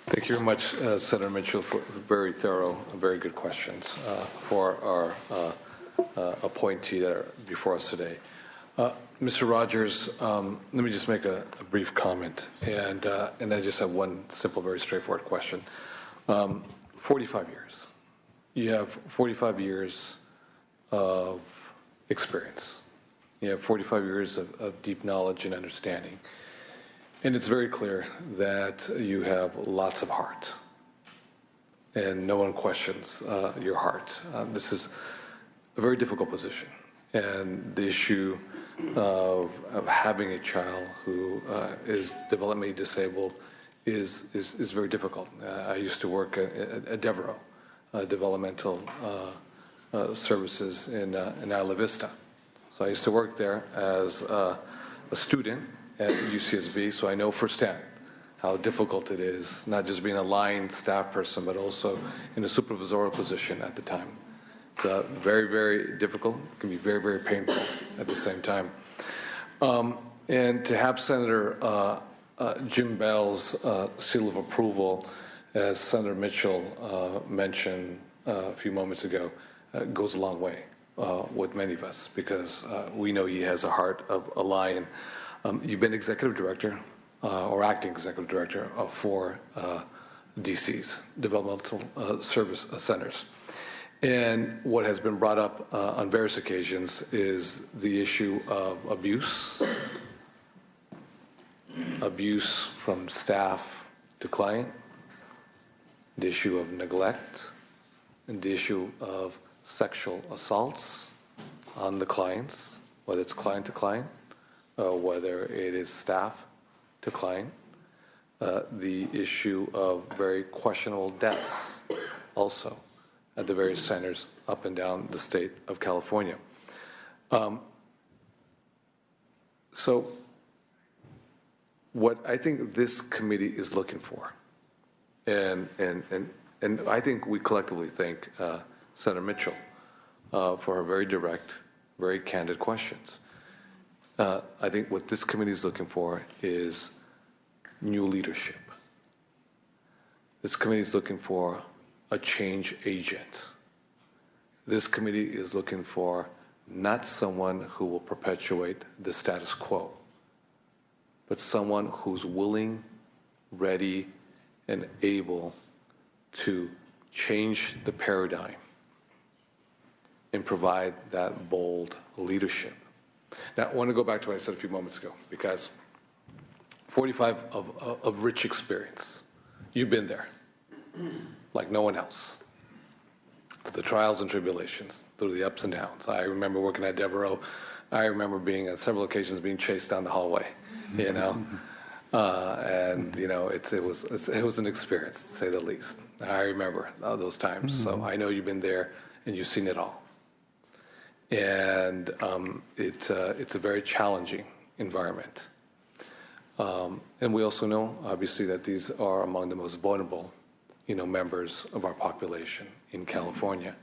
Thank you very much, Senator Mitchell, for very thorough and very good questions for our appointee that are before us today. Mr. Rogers, let me just make a brief comment, and I just have one simple, very straightforward question. 45 years. You have 45 years of experience. You have 45 years of deep knowledge and understanding. And it's very clear that you have lots of heart. And no one questions your heart. This is a very difficult position. And the issue of having a child who is developmentally disabled is very difficult. I used to work at Devereaux, developmental services in Isla Vista. So I used to work there as a student at UCSB, so I know firsthand how difficult it is, not just being a line staff person, but also in a supervisorial position at the time. It's very, very difficult. It can be very, very painful at the same time. And to have Senator Jim Bell's seal of approval, as Senator Mitchell mentioned a few moments ago, goes a long way with many of us, because we know he has a heart of a lion. You've been executive director or acting executive director for DC's, Developmental Service Centers. And what has been brought up on various occasions is the issue of abuse from staff to client, the issue of neglect, and the issue of sexual assaults on the clients, whether it's client to client, whether it is staff to client, the issue of very questionable deaths also at the various centers up and down the state of California. So what I think this committee is looking for, and I think we collectively thank Senator Mitchell for her very direct, very candid questions. I think what this committee is looking for is new leadership. This committee is looking for a change agent. This committee is looking for not someone who will perpetuate the status quo, but someone who's willing, ready, and able to change the paradigm and provide that bold leadership. Now, I want to go back to what I said a few moments ago, because 45 of rich experience. You've been there, like no one else. Through the trials and tribulations, through the ups and downs. I remember working at Devereaux. I remember being on several occasions being chased down the hallway, you know. And you know, it was an experience, to say the least. I remember those times. So I know you've been there and you've seen it all. And it's a very challenging environment. And we also know, obviously, that these are among the most vulnerable, members of our population in California.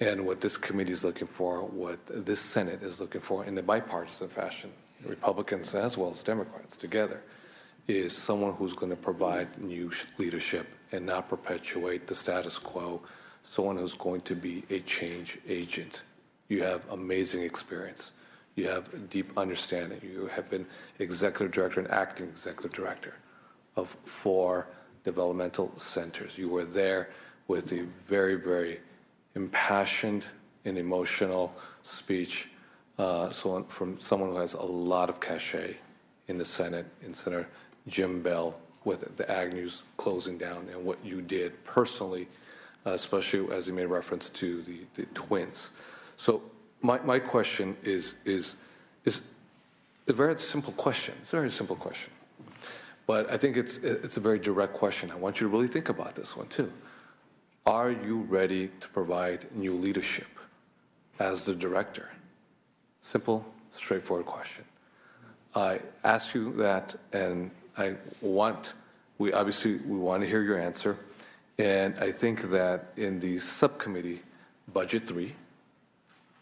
And what this committee is looking for, what this Senate is looking for in a bipartisan fashion, Republicans as well as Democrats together, is someone who's going to provide new leadership and not perpetuate the status quo, someone who's going to be a change agent. You have amazing experience. You have deep understanding. You have been executive director and acting executive director of 4 developmental centers. You were there with a very, very impassioned and emotional speech from someone who has a lot of cachet in the Senate, in Senator Jim Bell, with the Agnews closing down and what you did personally, especially as he made reference to the twins. So my question is a very simple question. It's a very simple question. But I think it's a very direct question. I want you to really think about this one too. Are you ready to provide new leadership as the director? Simple, straightforward question. I ask you that, and we want to hear your answer. And I think that in the subcommittee, Budget 3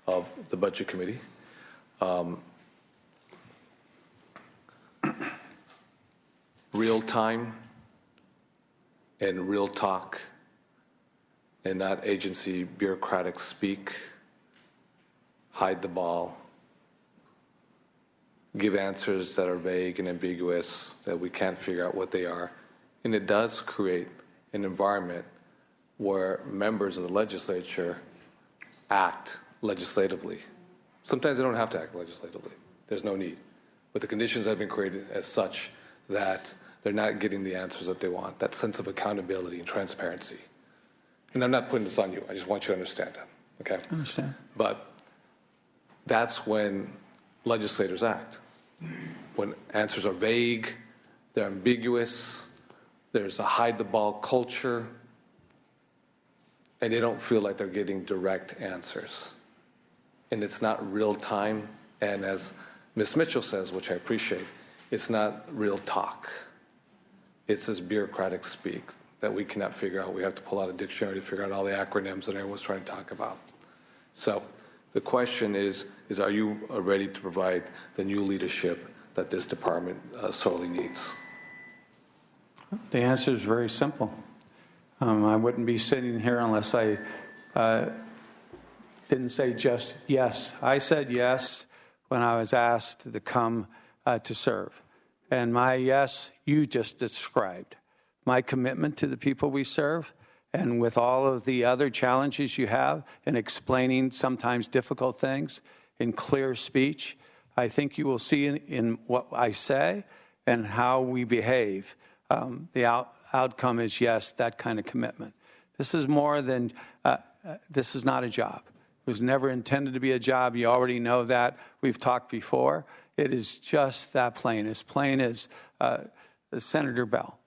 of the Budget Committee, real-time and real talk and not agency bureaucratic speak, hide the ball, give answers that are vague and ambiguous, that we can't figure out what they are. And it does create an environment where members of the legislature act legislatively. Sometimes they don't have to act legislatively. There's no need. But the conditions have been created as such that they're not getting the answers that they want, that sense of accountability and transparency. And I'm not putting this on you. I just want you to understand that, okay? I understand. But that's when legislators act. When answers are vague, they're ambiguous, there's a hide-the-ball culture, and they don't feel like they're getting direct answers. And it's not real time, and as Ms. Mitchell says, which I appreciate, it's not real talk. It's this bureaucratic speak that we cannot figure out. We have to pull out a dictionary to figure out all the acronyms that everyone's trying to talk about. So the question is are you ready to provide the new leadership that this department sorely needs? The answer is very simple. I wouldn't be sitting here unless I didn't say just yes. I said yes when I was asked to come to serve. And my yes, you just described. My commitment to the people we serve, and with all of the other challenges you have in explaining sometimes difficult things in clear speech, I think you will see in what I say and how we behave. The outcome is yes, that kind of commitment. This is more than, this is not a job. It was never intended to be a job. You already know that. We've talked before. It is just that plain as Senator Bell.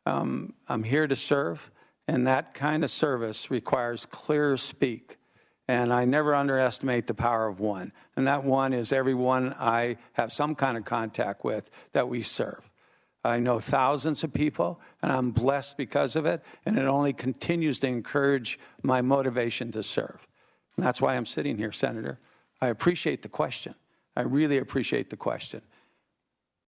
I'm here to serve, and that kind of service requires clear speak. And I never underestimate the power of one. And that one is everyone I have some kind of contact with that we serve. I know thousands of people, and I'm blessed because of it, and it only continues to encourage my motivation to serve. And that's why I'm sitting here, Senator. I appreciate the question. I really appreciate the question.